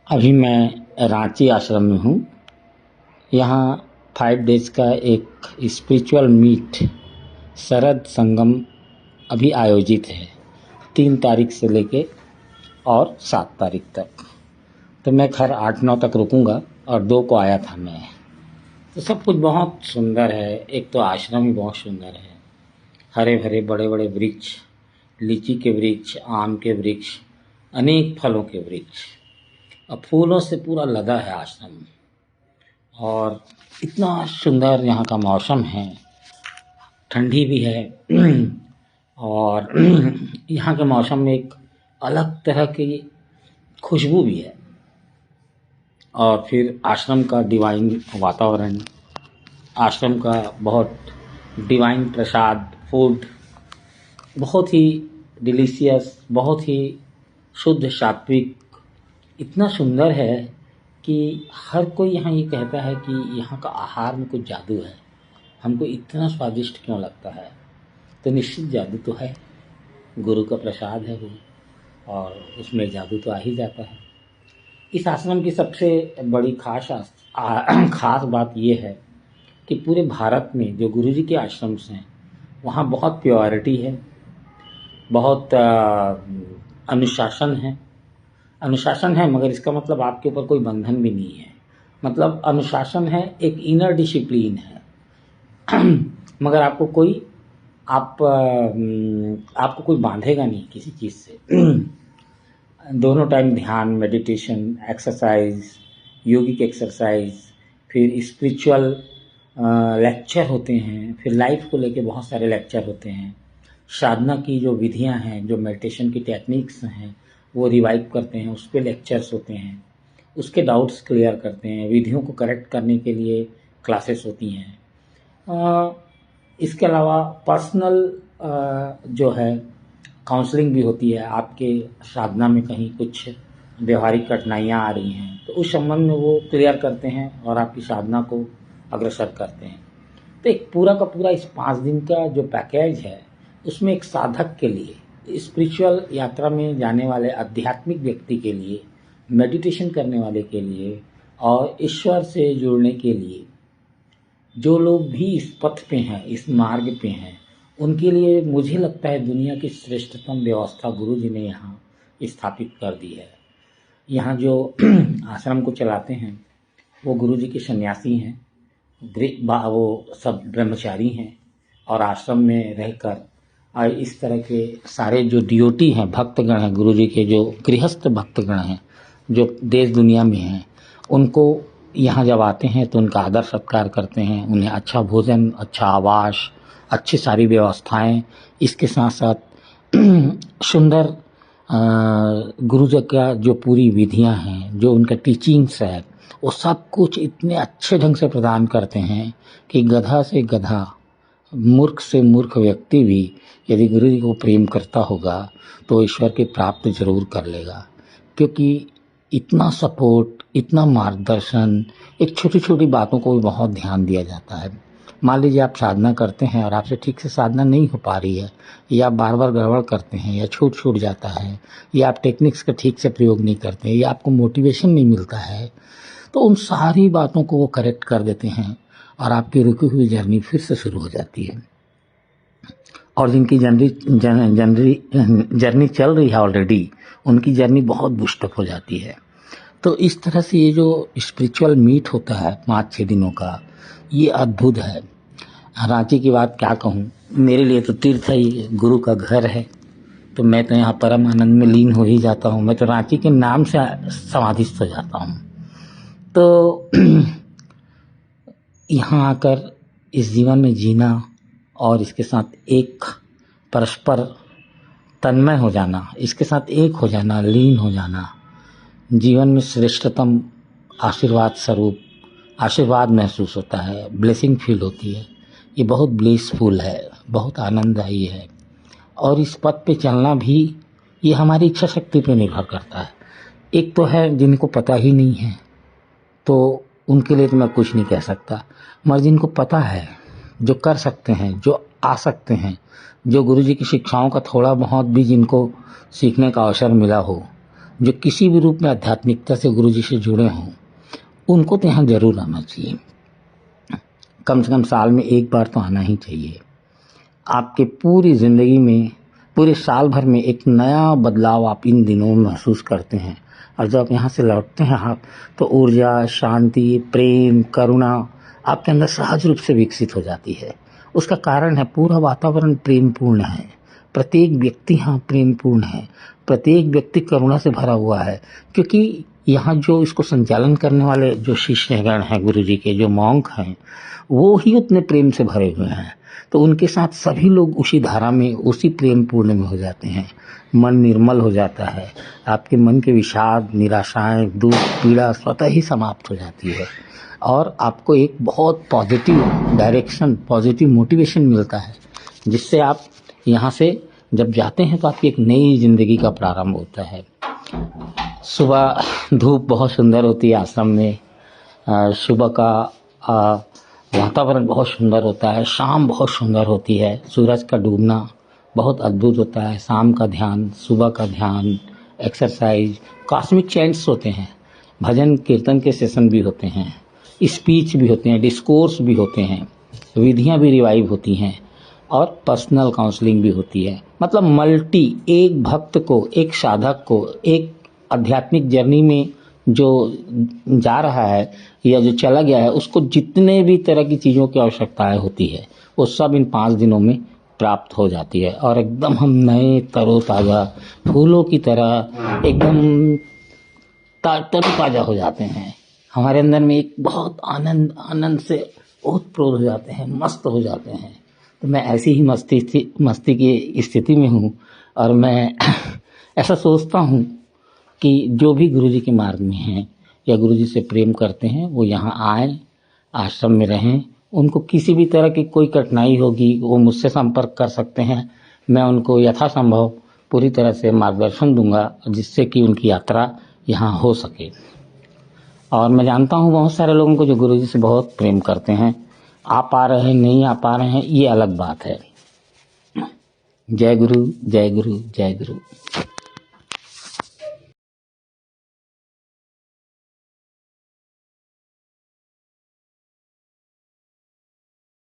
अभी मैं रांची आश्रम में हूँ। यहाँ 5 डेज का एक स्पिरिचुअल मीट शरद संगम अभी आयोजित है 3 तारीख से लेके और 7 तारीख तक। तो मैं खैर 8-9 तक रुकूंगा और 2 को आया था मैं। तो सब कुछ बहुत सुंदर है। एक तो आश्रम ही बहुत सुंदर है, हरे भरे बड़े बड़े वृक्ष, लीची के वृक्ष, आम के वृक्ष, अनेक फलों के वृक्ष और फूलों से पूरा लदा है आश्रम। और इतना सुंदर यहाँ का मौसम है, ठंडी भी है और यहाँ के मौसम में एक अलग तरह की खुशबू भी है। और फिर आश्रम का डिवाइन वातावरण, आश्रम का बहुत डिवाइन प्रसाद, फूड बहुत ही डिलीशियस, बहुत ही शुद्ध सात्विक, इतना सुंदर है कि हर कोई यहाँ ये कहता है कि यहाँ का आहार में कुछ जादू है। हमको इतना स्वादिष्ट क्यों लगता है? तो निश्चित जादू तो है, गुरु का प्रसाद है वो, और उसमें जादू तो आ ही जाता है। इस आश्रम की सबसे बड़ी खास बात ये है कि पूरे भारत में जो गुरु जी के आश्रम हैं वहाँ बहुत प्योरिटी है, बहुत अनुशासन है, मगर इसका मतलब आपके ऊपर कोई बंधन भी नहीं है। मतलब अनुशासन है, एक इनर डिसिप्लिन है मगर आपको कोई बांधेगा नहीं किसी चीज़ से दोनों टाइम ध्यान, मेडिटेशन, एक्सरसाइज, योगिक एक्सरसाइज, फिर स्पिरिचुअल लेक्चर होते हैं, फिर लाइफ को लेके बहुत सारे लेक्चर होते हैं। साधना की जो विधियां हैं, जो मेडिटेशन की टेक्निक्स हैं, वो रिवाइव करते हैं, उस पर लेक्चर्स होते हैं, उसके डाउट्स क्लियर करते हैं, विधियों को करेक्ट करने के लिए क्लासेस होती हैं। इसके अलावा पर्सनल जो है काउंसलिंग भी होती है। आपके साधना में कहीं कुछ व्यवहारिक कठिनाइयाँ आ रही हैं तो उस संबंध में वो क्लियर करते हैं और आपकी साधना को अग्रसर करते हैं। तो एक पूरा का पूरा इस 5 दिन का जो पैकेज है उसमें एक साधक के लिए, स्पिरिचुअल यात्रा में जाने वाले आध्यात्मिक व्यक्ति के लिए, मेडिटेशन करने वाले के लिए और ईश्वर से जुड़ने के लिए, जो लोग भी इस पथ पे हैं, इस मार्ग पे हैं, उनके लिए मुझे लगता है दुनिया की श्रेष्ठतम व्यवस्था गुरु जी ने यहाँ स्थापित कर दी है। यहाँ जो आश्रम को चलाते हैं वो गुरु जी के सन्यासी हैं, वो सब ब्रह्मचारी हैं और आश्रम में रहकर और इस तरह के सारे जो डियोटी हैं, भक्तगण हैं, गुरु जी के जो गृहस्थ भक्तगण हैं जो देश दुनिया में हैं, उनको यहाँ जब आते हैं तो उनका आदर सत्कार करते हैं, उन्हें अच्छा भोजन, अच्छा आवास, अच्छी सारी व्यवस्थाएं, इसके साथ साथ सुंदर गुरु जी का जो पूरी विधियां हैं, जो उनका टीचिंग्स है, वो सब कुछ इतने अच्छे ढंग से प्रदान करते हैं कि गधा से गधा, मूर्ख से मूर्ख व्यक्ति भी यदि गुरु जी को प्रेम करता होगा तो ईश्वर की प्राप्त जरूर कर लेगा। क्योंकि इतना सपोर्ट, इतना मार्गदर्शन, एक छोटी छोटी बातों को भी बहुत ध्यान दिया जाता है। मान लीजिए आप साधना करते हैं और आपसे ठीक से साधना नहीं हो पा रही है, या आप बार बार गड़बड़ करते हैं, या छूट जाता है, या आप टेक्निक्स का ठीक से प्रयोग नहीं करते हैं, या आपको मोटिवेशन नहीं मिलता है, तो उन सारी बातों को वो करेक्ट कर देते हैं और आपकी रुकी हुई जर्नी फिर से शुरू हो जाती है। और जिनकी जर्नी चल रही है ऑलरेडी, उनकी जर्नी बहुत बूस्टअप हो जाती है। तो इस तरह से ये जो स्पिरिचुअल मीट होता है 5-6 दिनों का, ये अद्भुत है। रांची की बात क्या कहूँ, मेरे लिए तो तीर्थ ही गुरु का घर है, तो मैं तो यहाँ परम आनंद में लीन हो ही जाता हूँ। मैं तो रांची के नाम से समाधिस्थ हो जाता हूँ। तो यहाँ आकर इस जीवन में जीना और इसके साथ एक परस्पर तन्मय हो जाना, इसके साथ एक हो जाना, लीन हो जाना, जीवन में श्रेष्ठतम आशीर्वाद स्वरूप आशीर्वाद महसूस होता है, ब्लेसिंग फील होती है। ये बहुत ब्लिसफुल है, बहुत आनंददायी है। और इस पथ पे चलना भी ये हमारी इच्छा शक्ति पे निर्भर करता है। एक तो है जिनको पता ही नहीं है, तो उनके लिए तो मैं कुछ नहीं कह सकता, मगर जिनको पता है, जो कर सकते हैं, जो आ सकते हैं, जो गुरु जी की शिक्षाओं का थोड़ा बहुत भी जिनको सीखने का अवसर मिला हो, जो किसी भी रूप में आध्यात्मिकता से गुरु जी से जुड़े हों, उनको तो यहाँ जरूर आना चाहिए। कम से कम साल में एक बार तो आना ही चाहिए। आपके पूरी ज़िंदगी में, पूरे साल भर में एक नया बदलाव आप इन दिनों में महसूस करते हैं। और जब यहाँ से लौटते हैं आप, तो ऊर्जा, शांति, प्रेम, करुणा आपके अंदर सहज रूप से विकसित हो जाती है। उसका कारण है पूरा वातावरण प्रेमपूर्ण है, प्रत्येक व्यक्ति यहाँ प्रेमपूर्ण है, प्रत्येक व्यक्ति करुणा से भरा हुआ है। क्योंकि यहाँ जो इसको संचालन करने वाले जो शिष्यगण हैं गुरु जी के, जो मॉन्क हैं, वो ही उतने प्रेम से भरे हुए हैं। तो उनके साथ सभी लोग उसी धारा में, उसी प्रेम पूर्ण में हो जाते हैं। मन निर्मल हो जाता है, आपके मन के विषाद, निराशाएं, दुख, पीड़ा स्वतः ही समाप्त हो जाती है और आपको एक बहुत पॉजिटिव डायरेक्शन, पॉजिटिव मोटिवेशन मिलता है, जिससे आप यहाँ से जब जाते हैं तो आपकी एक नई जिंदगी का प्रारंभ होता है। सुबह धूप बहुत सुंदर होती है आश्रम में, सुबह का वातावरण बहुत सुंदर होता है, शाम बहुत सुंदर होती है, सूरज का डूबना बहुत अद्भुत होता है, शाम का ध्यान, सुबह का ध्यान, एक्सरसाइज, कॉस्मिक चैंट्स होते हैं, भजन कीर्तन के सेशन भी होते हैं, स्पीच भी होते हैं, डिस्कोर्स भी होते हैं, विधियां भी रिवाइव होती हैं और पर्सनल काउंसलिंग भी होती है। मतलब मल्टी, एक भक्त को, एक साधक को, एक आध्यात्मिक जर्नी में जो जा रहा है या जो चला गया है, उसको जितने भी तरह की चीज़ों की आवश्यकताएं होती है वो सब इन 5 दिनों में प्राप्त हो जाती है और एकदम हम नए तरोताज़ा फूलों की तरह एकदम तरोताज़ा हो जाते हैं। हमारे अंदर में एक बहुत आनंद से ओतप्रोत हो जाते हैं, मस्त हो जाते हैं। तो मैं ऐसी ही मस्ती की स्थिति में हूँ और मैं ऐसा सोचता हूँ कि जो भी गुरुजी के मार्ग में हैं या गुरुजी से प्रेम करते हैं वो यहाँ आएँ, आश्रम में रहें। उनको किसी भी तरह की कोई कठिनाई होगी वो मुझसे संपर्क कर सकते हैं, मैं उनको यथासंभव पूरी तरह से मार्गदर्शन दूंगा जिससे कि उनकी यात्रा यहाँ हो सके। और मैं जानता हूँ बहुत सारे लोगों को जो गुरुजी से बहुत प्रेम करते हैं, आ पा रहे हैं, नहीं आ पा रहे हैं, ये अलग बात है। जय गुरु, जय गुरु, जय गुरु।